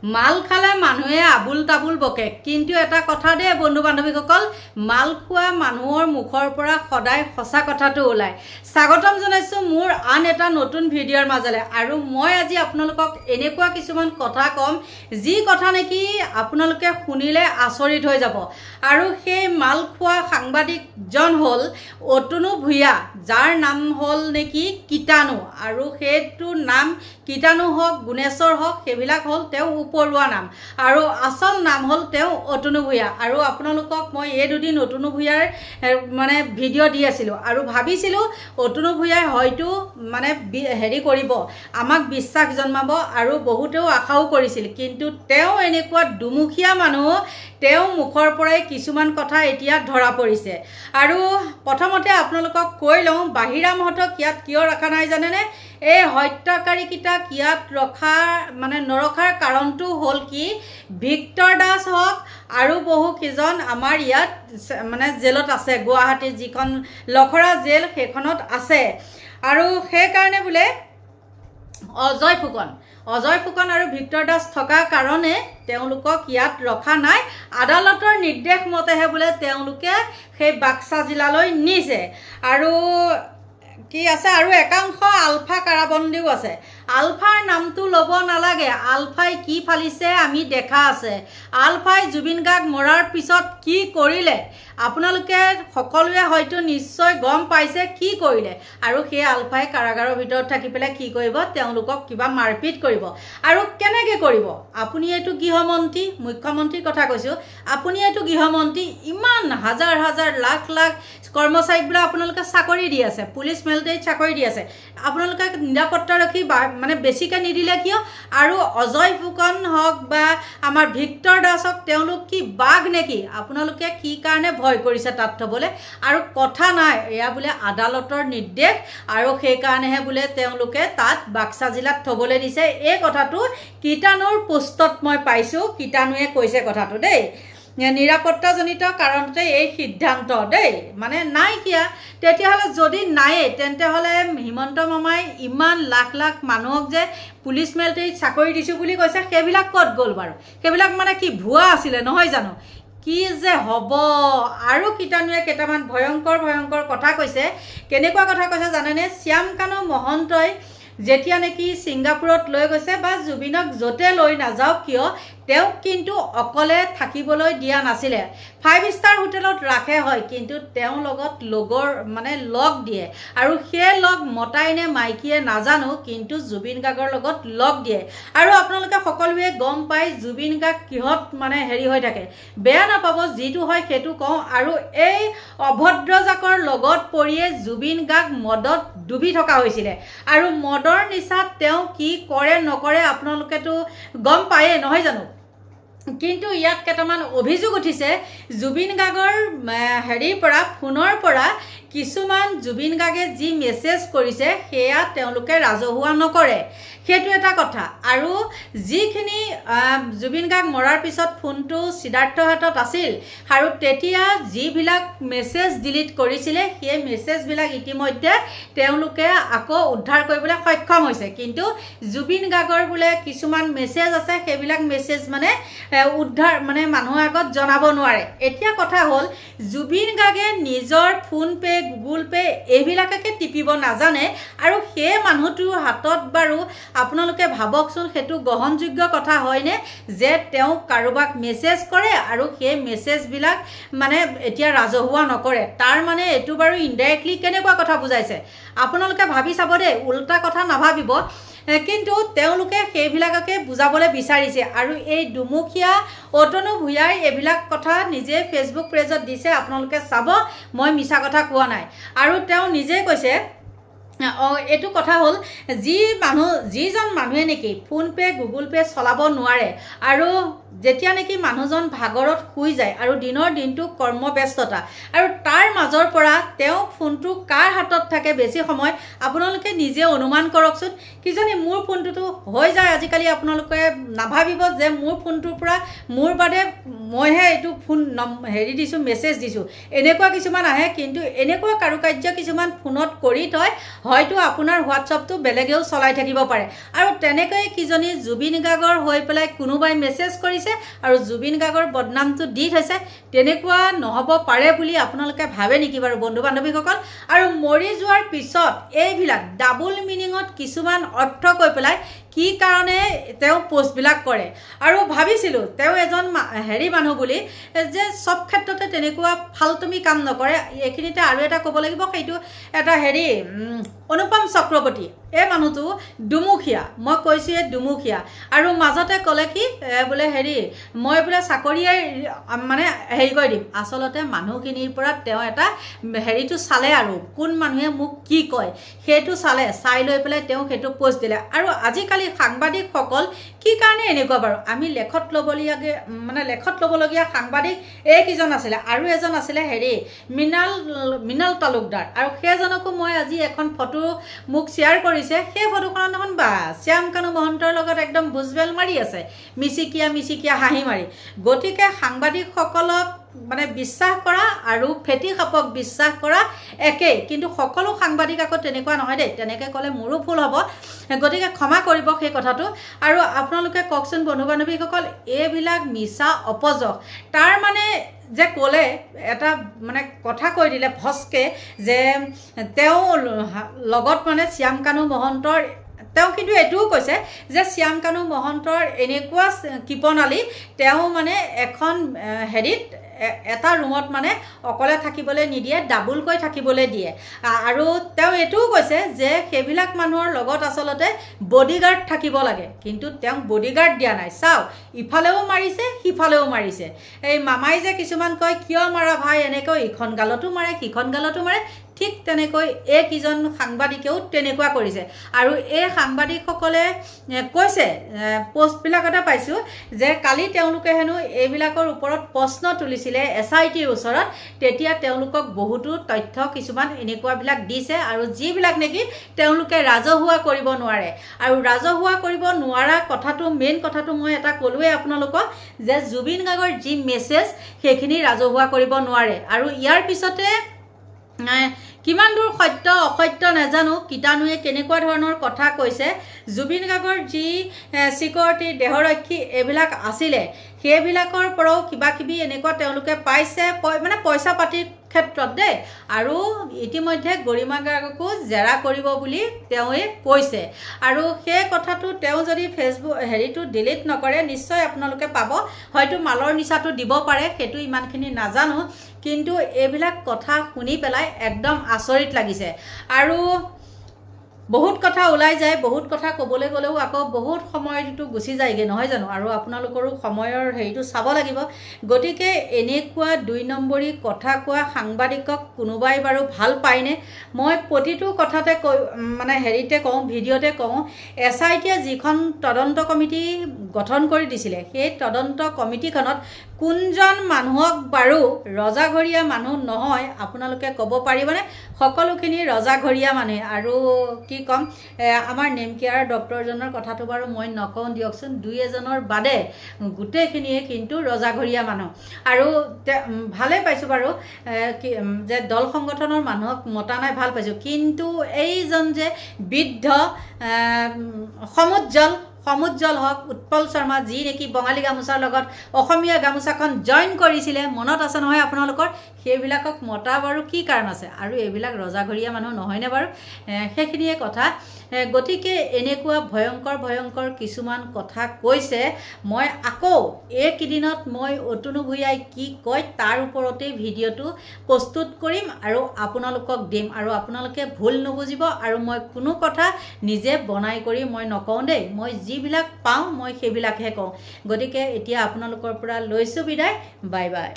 মাল খালে মানুহে আবুল তাবুল বকে কিন্তু এটা কথা দে বন্ধু বান্ধৱীসকল মাল খোৱা মানুহৰ মুখৰ পৰা সদায় সঁচা কথাটো ওলায় স্বাগতম জনাইছো মোৰ আন এটা নতুন ভিডিঅ'ৰ মাজলে আৰু মই আজি আপোনালোকক এনেকুৱা কিছুমান কথা কম যি কথা নেকি আপোনালোকে শুনিলে আচৰিত হৈ যাব আৰু সেই মাল খোৱা সাংবাদিক জন হল অতনু ভূঞা যাৰ নাম হল নেকি কিটানু আৰু সেইটো নাম কিটানু হক গুণেশ্বৰ হক সেইবিলাক হল তেও উপৰুৱা নাম আৰু আসল নাম হল তেও অতনু ভূঞা আৰু আপোনালোকক মই এই দুদিন অতনু ভূঞাৰ মানে ভিডিঅ' দি আছিলো আৰু ভাবিছিলো অতনু ভূঞাই হয়তো মানে হেৰি কৰিব আমাক বিশ্বাস জন্মাব আৰু বহুতেও আশাও কৰিছিল কিন্তু তেও এনেকুৱা দুমুখীয়া মানুহ তেও মুখৰ পৰাই কিছুমান কথা এতিয়া ধৰা পৰিছে আৰু প্ৰথমতে আপোনালোকক কৈ লওঁ বাহিৰা মহতক ইয়াত কিয় ৰখা নাই জানেনে এই হত্যাকাৰী কিটা কিয়াত ৰখা মানে নৰখাৰ কাৰণটো হল কি ভিক্টৰ দাস হক আৰু বহু কিজন আমাৰ ইয়াত মানে জেলত আছে গুৱাহাটীৰ যিখন লখৰা জেল সেইখনত আছে আৰু সেই কাৰণে বোলে অজয় ফুকন আৰু ভিক্টৰ দাস থকা কাৰণে তেওঁলোকক ইয়াত ৰখা নাই আদালতৰ নিৰ্দেশ মতেহে বোলে তেওঁলোকে সেই বাক্সা জিলালৈ নিছে আৰু কি আছে আৰু একাংশ আলফা কাৰাবন্দীও আছে আলফাৰ নামটো ল'ব নালাগে আলফাই কি ফালিছে আমি দেখা আছে আলফাই জুবিন গাৰ্গ মৰাৰ পিছত কি কৰিলে আপোনালোকে সকলোৱে হয়তো নিশ্চয় গম পাইছে কি কৰিলে আৰু সেই আলফাই কাৰাগাৰৰ ভিতৰত থাকি পেলাই কি কৰিব তেওঁলোকক কিবা মাৰপিট কৰিব আৰু কেনেকৈ কৰিব আপুনি এইটো গৃহমন্ত্ৰী মুখ্যমন্ত্ৰীৰ কথা কৈছোঁ আপুনি এইটো গৃহমন্ত্ৰী ইমান হাজাৰ হাজাৰ লাখ লাখ কৰ্মচাৰীক বোলে আপোনালোকে চাকৰি দি আছে পুলিচ মিলিটাৰীত চাকৰি দি আছে আপোনালোকে নিৰাপত্তা ৰখি মানে বেছিকৈ নিদিলে কিয় আৰু অজয় ফুকন হওক বা আমাৰ ভিক্টৰ দাসক তেওঁলোক কি বাঘ নেকি আপোনালোকে কি কাৰণে ভয় কৰিছে তাত থবলৈ আৰু কথা নাই এয়া বোলে আদালতৰ নিৰ্দেশ আৰু সেইকাৰণেহে বোলে তেওঁলোকে তাত বাক্সা জিলাত থবলৈ দিছে এই কথাটো কিটানুৰ পোষ্টত মই পাইছোঁ কিটানুৱে কৈছে কথাটো দেই নিৰাপত্তাজনিত কাৰণতে এই সিদ্ধান্ত দেই মানে নাইকিয়া তেতিয়াহ'লে যদি নায়ে তেন্তে হ'লে হিমন্ত মামাই ইমান লাখ লাখ মানুহক যে পুলিচ মিলিটাৰীত চাকৰি দিছোঁ বুলি কৈছে সেইবিলাক ক'ত গ'ল বাৰু সেইবিলাক মানে কি ভুৱা আছিলে নহয় জানো কি যে হ'ব আৰু কিটানুৱে কেইটামান ভয়ংকৰ কথা কৈছে কেনেকুৱা কথা কৈছে জানেনে শ্যামকানু মহন্তই যেতিয়া নেকি ছিংগাপুৰত লৈ গৈছে বা জুবিনক য'তে লৈ নাযাওক কিয় তেওঁক কিন্তু অকলে থাকিবলৈ দিয়া নাছিলে 5 ষ্টাৰ হোটেলত ৰাখে হয় কিন্তু তেওঁ লগত লগৰ মানে লগ দিয়ে আৰু সেই লগ মতাই নে মাইকীয়ে নাজানো কিন্তু জুবিন গাৰ্গৰ লগত লগ দিয়ে আৰু আপোনালোকে সকলোৱে গম পাই জুবিন গাৰ্গ কিহত মানে হেৰি হৈ থাকে বেয়া নাপাব যিটো হয় সেইটো কওঁ আৰু এই অভদ্ৰজাকৰ লগত পৰিয়ে জুবিন গাৰ্গ মদত ডুবি থকা হৈছিলে আৰু মদৰ নিচাত তেওঁ কি কৰে নকৰে আপোনালোকেতো গম পায়ে নহয় জানো কিন্তু ইয়াত কেইটামান অভিযোগ উঠিছে জুবিন গাৰ্গৰ হেৰিৰ পৰা ফোনৰ পৰা কিছুমান জুবিন গাৰ্গে যি মেছেজ কৰিছে সেয়া তেওঁলোকে ৰাজহুৱা নকৰে সেইটো এটা কথা আৰু যিখিনি জুবিন গাৰ্গ মৰাৰ পিছত ফোনটো সিদ্ধাৰ্থৰ হাতত আছিল আৰু তেতিয়া যিবিলাক মেছেজ ডিলিট কৰিছিলে সেই মেছেজবিলাক ইতিমধ্যে তেওঁলোকে আকৌ উদ্ধাৰ কৰিবলৈ সক্ষম হৈছে কিন্তু জুবিন গাৰ্গৰ বোলে কিছুমান মেছেজ আছে সেইবিলাক মেছেজ মানে উদ্ধাৰ মানে মানুহৰ আগত জনাব নোৱাৰে এতিয়া কথা হ'ল জুবিন গাৰ্গে নিজৰ ফোন পে গুগল পে এইবিলাককে টিপিব নাজানে আৰু সেই মানুহটোৰ হাতত বাৰু আপোনালোকে ভাবকচোন সেইটো গ্ৰহণযোগ্য কথা হয়নে যে তেওঁ কাৰোবাক মেছেজ কৰে আৰু সেই মেছেজবিলাক মানে এতিয়া ৰাজহুৱা নকৰে তাৰ মানে এইটো বাৰু ইনডাইৰেক্টলি কেনেকুৱা কথা বুজাইছে আপোনালোকে ভাবি চাব দেই উল্টা কথা নাভাবিব কিন্তু তেওঁলোকে সেইবিলাককে বুজাবলৈ বিচাৰিছে আৰু এই দুমুখীয়া অতনু ভূঞাই এইবিলাক কথা নিজে ফেচবুক পেজত দিছে আপোনালোকে চাব মই মিছা কথা কোৱা নাই আৰু তেওঁ নিজে কৈছে এইটো কথা হ'ল যিজন মানুহে নেকি ফোন পে গুগল পে চলাব নোৱাৰে আৰু যেতিয়া নেকি মানুহজন ভাগৰত শুই যায় আৰু দিনৰ দিনটো কৰ্মব্যস্ততা আৰু তাৰ মাজৰ পৰা তেওঁ ফোনটো কাৰ হাতত থাকে বেছি সময় আপোনালোকে নিজে অনুমান কৰকচোন কিজানি মোৰ ফোনটোতো হৈ যায় আজিকালি আপোনালোকে নাভাবিব যে মোৰ ফোনটোৰ পৰা মোৰ বাদে মইহে এইটো ফোন হেৰি দিছোঁ মেছেজ দিছোঁ এনেকুৱা কিছুমান আহে কিন্তু এনেকুৱা কাৰুকাৰ্য কিছুমান ফোনত কৰি থয় হয়তো আপোনাৰ হোৱাটছআপটো বেলেগেও চলাই থাকিব পাৰে আৰু তেনেকৈ কিজনী জুবিন গাৰ্গৰ হৈ পেলাই কোনোবাই মেছেজ কৰিছে আৰু জুবিন গাৰ্গৰ বদনামটো দি থৈছে তেনেকুৱা নহ'ব পাৰে বুলি আপোনালোকে ভাবে নেকি বাৰু বন্ধু বান্ধৱীসকল আৰু মৰি যোৱাৰ পিছত এইবিলাক ডাবল মিনিঙত কিছুমান অৰ্থ কৈ পেলাই কি কাৰণে তেওঁ পোষ্টবিলাক কৰে আৰু ভাবিছিলোঁ তেওঁ এজন হেৰি মানুহ বুলি যে সব ক্ষেত্ৰতে তেনেকুৱা ফালতুমি কাম নকৰে এইখিনিতে আৰু এটা ক'ব লাগিব সেইটো এটা হেৰি অনুপম চক্ৰৱৰ্তী এই মানুহটো দুমুখীয়া মই কৈছোঁ এই দুমুখীয়া আৰু মাজতে ক'লে কি বোলে হেৰি মই বোলে চাকৰিয়াই মানে হেৰি কৰি দিম আচলতে মানুহখিনিৰ পৰা তেওঁ এটা হেৰিটো চালে আৰু কোন মানুহে মোক কি কয় সেইটো চাই লৈ পেলাই তেওঁ সেইটো পোষ্ট দিলে আৰু আজিকালি সাংবাদিকসকল কি কাৰণে এনেকুৱা বাৰু আমি লেখত ল'বলগীয়া সাংবাদিক এইকেইজন আছিলে আৰু এজন আছিলে হেৰি মৃণাল তালুকদাৰ আৰু সেইজনকো মই আজি এখন ফটো মোক শ্বেয়াৰ কৰিছে সেই ফটোখনত দেখোন বা শ্যাম কানু মহন্তৰ লগত একদম ভুজবেল মাৰি আছে মিচিকিয়া হাঁহি মাৰি গতিকে সাংবাদিকসকলক মানে বিশ্বাস কৰা আৰু ফেটি সাপক বিশ্বাস কৰা একেই কিন্তু সকলো সাংবাদিক আকৌ তেনেকুৱা নহয় দেই তেনেকৈ ক'লে মোৰো ভুল হ'ব গতিকে ক্ষমা কৰিব সেই কথাটো আৰু আপোনালোকে কওকচোন বন্ধু বান্ধৱীসকল এইবিলাক মিছা অপযশ তাৰ মানে যে ক'লে এটা মানে কথা কৈ দিলে ভস্কে যে তেওঁ লগত মানে শ্যাম কানু মহন্তৰ তেওঁ কিন্তু এটোও কৈছে যে শ্যাম কানু মহন্তৰ এনেকুৱা কিপনালী তেওঁ মানে এখন হেৰিত এটা ৰুমত মানে অকলে থাকিবলৈ নিদিয়ে ডাবুলকৈ থাকিবলৈ দিয়ে আৰু তেওঁ এটোও কৈছে যে সেইবিলাক মানুহৰ লগত আচলতে বডিগাৰ্ড থাকিব লাগে কিন্তু তেওঁ বডিগাৰ্ড দিয়া নাই চাওক ইফালেও মাৰিছে সিফালেও মাৰিছে এই মামাই যে কিছুমান কয় কিয় মাৰা ভাই এনেকৈ ইখন গালতো মাৰে সিখন গালতো মাৰে ঠিক তেনেকৈ এইকেইজন সাংবাদিকেও তেনেকুৱা কৰিছে আৰু এই সাংবাদিকসকলে কৈছে পোষ্টবিলাকতে পাইছোঁ যে কালি তেওঁলোকে হেনো এইবিলাকৰ ওপৰত প্ৰশ্ন তুলিছিলে SITৰ ওচৰত তেতিয়া তেওঁলোকক বহুতো তথ্য কিছুমান এনেকুৱাবিলাক দিছে আৰু যিবিলাক নেকি তেওঁলোকে ৰাজহুৱা কৰিব নোৱাৰে আৰু ৰাজহুৱা কৰিব নোৱাৰা কথাটো মেইন কথাটো মই এটা ক'লোৱে আপোনালোকক যে জুবিন গাৰ্গৰ যি মেছেজ সেইখিনি ৰাজহুৱা কৰিব নোৱাৰে আৰু ইয়াৰ পিছতে কিমান দূৰ সত্য অসত্য নাজানো কিটানুৱে কেনেকুৱা ধৰণৰ কথা কৈছে জুবিন গাৰ্গৰ যি সিকিউৰিটি দেহৰক্ষী এইবিলাক আছিলে সেইবিলাকৰ পৰাও কিবাকিবি এনেকুৱা তেওঁলোকে পাইছে মানে পইচা পাতিৰ ক্ষেত্ৰত দেই আৰু ইতিমধ্যে গৰিমা গাৰ্গকো জেৰা কৰিব বুলি তেওঁৱে কৈছে আৰু সেই কথাটো তেওঁ যদি ফেচবুক হেৰিটো ডিলিট নকৰে নিশ্চয় আপোনালোকে পাব হয়তো মালৰ নিচাটো দিব পাৰে সেইটো ইমানখিনি নাজানো কিন্তু এইবিলাক কথা শুনি পেলাই একদম আচৰিত লাগিছে আৰু বহুত কথা ওলাই যায় বহুত কথা ক'বলৈ গ'লেও আকৌ বহুত সময়টো গুচি যায়গে নহয় জানো আৰু আপোনালোকৰো সময়ৰ হেৰিটো চাব লাগিব গতিকে এনেকুৱা 2 নম্বৰী কথা কোৱা সাংবাদিকক কোনোবাই বাৰু ভাল পায়নে মই প্ৰতিটো কথাতে মানে হেৰিতে কওঁ ভিডিঅ'তে কওঁ SITয়ে যিখন তদন্ত কমিটি গঠন কৰি দিছিলে সেই তদন্ত কমিটিখনত কোনজন মানুহক বাৰু ৰজাঘৰীয়া মানুহ নহয় আপোনালোকে ক'ব পাৰিবনে সকলোখিনি ৰজাঘৰীয়া মানুহ আৰু কি কম আমাৰ নেমকেয়াৰ ডক্টৰজনৰ কথাটো বাৰু মই নকওঁ দিয়কচোন 2-এজনৰ বাদে গোটেইখিনিয়ে কিন্তু ৰজাঘৰীয়া মানুহ আৰু ভালে পাইছোঁ বাৰু যে দল সংগঠনৰ মানুহক মতা নাই ভাল পাইছোঁ কিন্তু এইজন যে বৃদ্ধ সমুজ্জ্বল হওক উৎপল শৰ্মা যি নেকি বঙালী গামোচাৰ লগত অসমীয়া গামোচাখন জইন কৰিছিলে মনত আছে নহয় আপোনালোকৰ সেইবিলাকক মতা বাৰু কি কাৰণ আছে আৰু এইবিলাক ৰজাঘৰীয়া মানুহ নহয়নে বাৰু সেইখিনিয়ে কথা গতিকে এনেকুৱা ভয়ংকৰ কিছুমান কথা কৈছে মই আকৌ এইকেইদিনত মই অতুনু ভূঞাই কি কয় তাৰ ওপৰতে ভিডিঅ'টো প্ৰস্তুত কৰিম আৰু আপোনালোকক দিম আৰু আপোনালোকে ভুল নুবুজিব আৰু মই কোনো কথা নিজে বনাই কৰি মই নকওঁ দেই মই যিবিলাক পাওঁ মই সেইবিলাকহে কওঁ গতিকে এতিয়া আপোনালোকৰ পৰা লৈছোঁ বিদায় বাই বাই